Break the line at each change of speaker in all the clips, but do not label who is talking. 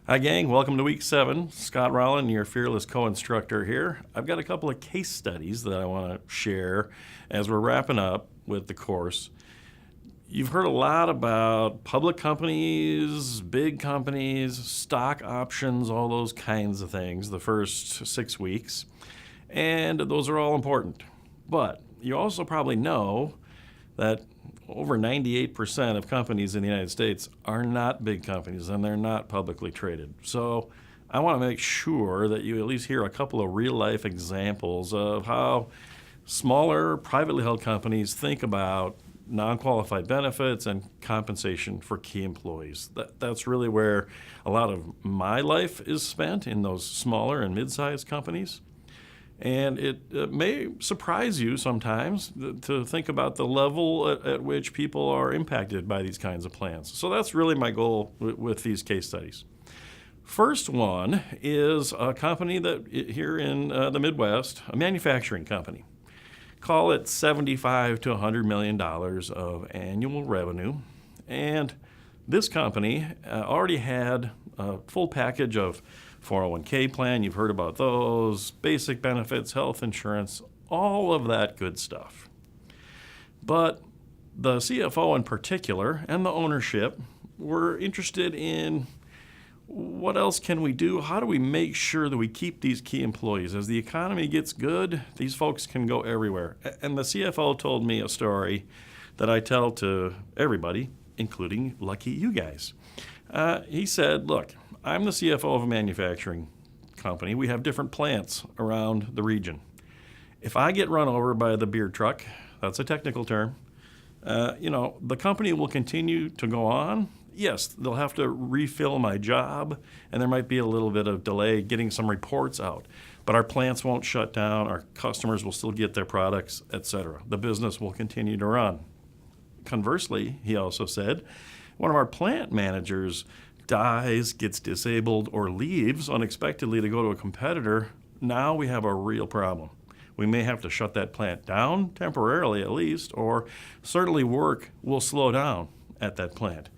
Hi, gang. Welcome to week 7. Scott Rollin, your fearless co-instructor here. I've got a couple of case studies that I want to share as we're wrapping up with the course. You've heard a lot about public companies, big companies, stock options, all those kinds of things the first 6 weeks, and those are all important. But you also probably know that over 98% of companies in the United States are not big companies and they're not publicly traded. So I want to make sure that you at least hear a couple of real life examples of how smaller privately held companies think about non-qualified benefits and compensation for key employees. That's really where a lot of my life is spent, in those smaller and mid-sized companies. And it may surprise you sometimes to think about the level at which people are impacted by these kinds of plans. So that's really my goal with these case studies. First one is a company that here in the Midwest, a manufacturing company. Call it $75 to $100 million of annual revenue. And this company already had a full package of 401k plan, you've heard about those, basic benefits, health insurance, all of that good stuff. But the CFO in particular and the ownership were interested in what else can we do? How do we make sure that we keep these key employees? As the economy gets good, these folks can go everywhere. And the CFO told me a story that I tell to everybody, including lucky you guys. He said, look, I'm the CFO of a manufacturing company. We have different plants around the region. If I get run over by the beer truck, that's a technical term, the company will continue to go on. Yes, they'll have to refill my job, and there might be a little bit of delay getting some reports out. But our plants won't shut down, our customers will still get their products, etc. The business will continue to run. Conversely, he also said, one of our plant managers dies, gets disabled, or leaves unexpectedly to go to a competitor. Now we have a real problem. We may have to shut that plant down temporarily at least, or certainly work will slow down at that plant.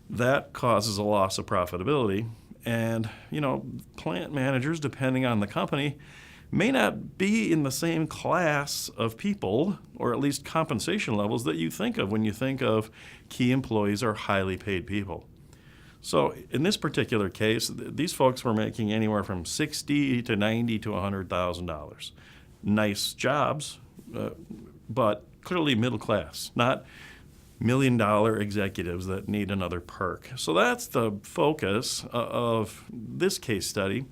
That causes a loss of profitability. And, plant managers, depending on the company, may not be in the same class of people, or at least compensation levels, that you think of when you think of key employees or highly paid people. So in this particular case, these folks were making anywhere from $60 to $90 to $100,000. Nice jobs, but clearly middle class, not million-dollar executives that need another perk. So that's the focus of this case study.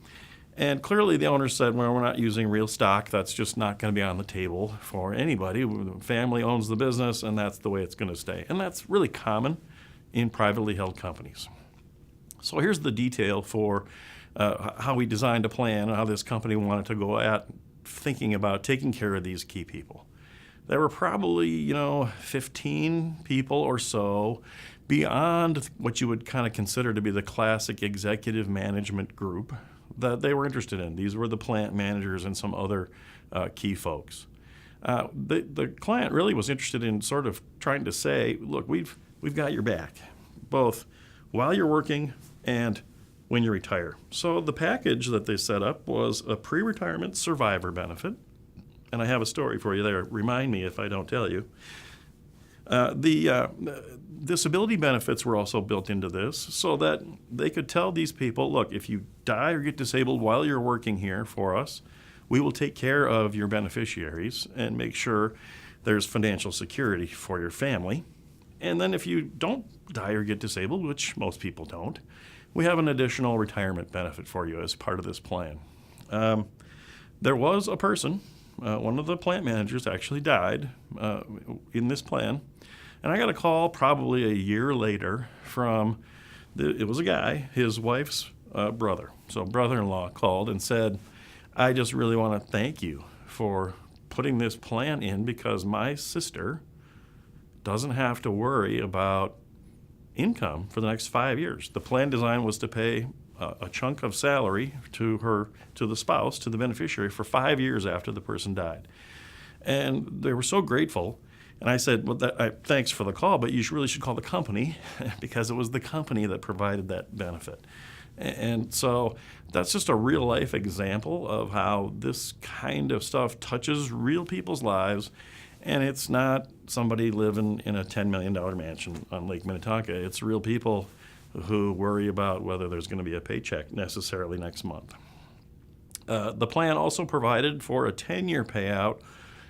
And clearly the owner said, well, we're not using real stock. That's just not going to be on the table for anybody. The family owns the business, and that's the way it's going to stay. And that's really common in privately held companies. So here's the detail for how we designed a plan and how this company wanted to go at thinking about taking care of these key people. There were probably, 15 people or so beyond what you would kind of consider to be the classic executive management group that they were interested in. These were the plant managers and some other key folks. The client really was interested in sort of trying to say, look, we've got your back, both while you're working and when you retire. So the package that they set up was a pre-retirement survivor benefit. And I have a story for you there. Remind me if I don't tell you. The disability benefits were also built into this so that they could tell these people, look, if you die or get disabled while you're working here for us, we will take care of your beneficiaries and make sure there's financial security for your family. And then if you don't die or get disabled, which most people don't, we have an additional retirement benefit for you as part of this plan. There was a person, one of the plant managers actually died in this plan. And I got a call probably a year later from, it was a guy, his wife's brother. So brother-in-law called and said, I just really want to thank you for putting this plan in because my sister doesn't have to worry about income for the next 5 years. The plan design was to pay a chunk of salary to the spouse, to the beneficiary, for 5 years after the person died. And they were so grateful. And I said, well, thanks for the call, but you really should call the company because it was the company that provided that benefit. And so that's just a real life example of how this kind of stuff touches real people's lives. And it's not somebody living in a $10 million mansion on Lake Minnetonka. It's real people who worry about whether there's going to be a paycheck necessarily next month. The plan also provided for a 10-year payout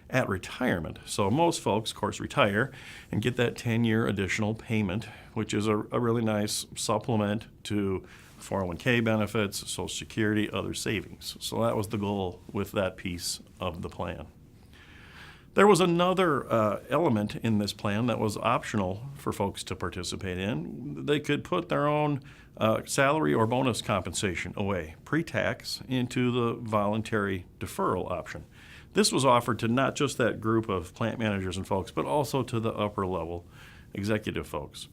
at retirement. So most folks, of course, retire and get that 10-year additional payment, which is a really nice supplement to 401k benefits, Social Security, other savings. So that was the goal with that piece of the plan. There was another element in this plan that was optional for folks to participate in. They could put their own salary or bonus compensation away, pre-tax, into the voluntary deferral option. This was offered to not just that group of plant managers and folks, but also to the upper level executive folks.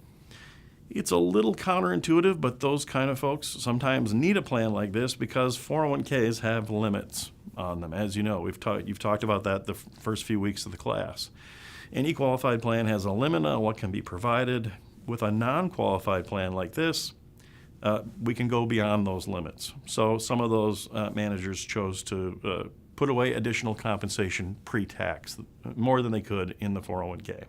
It's a little counterintuitive, but those kind of folks sometimes need a plan like this because 401ks have limits on them. As you know, you've talked about that the first few weeks of the class. Any qualified plan has a limit on what can be provided. With a non-qualified plan like this, we can go beyond those limits. So some of those managers chose to put away additional compensation pre-tax, more than they could in the 401k.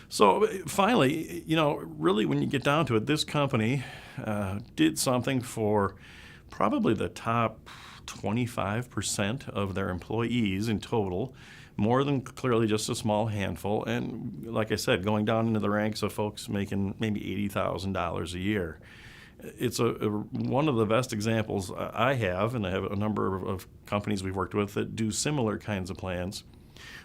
So finally, really when you get down to it, this company did something for probably the top 25% of their employees in total, more than clearly just a small handful. And like I said, going down into the ranks of folks making maybe $80,000 a year. It's one of the best examples I have, and I have a number of companies we've worked with that do similar kinds of plans,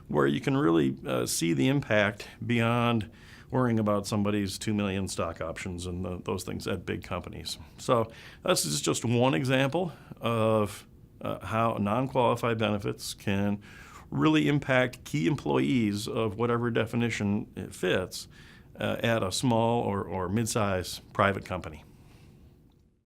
where you can really see the impact beyond worrying about somebody's 2 million stock options and those things at big companies. So this is just one example of how non-qualified benefits can really impact key employees of whatever definition it fits at a small or mid-size private company.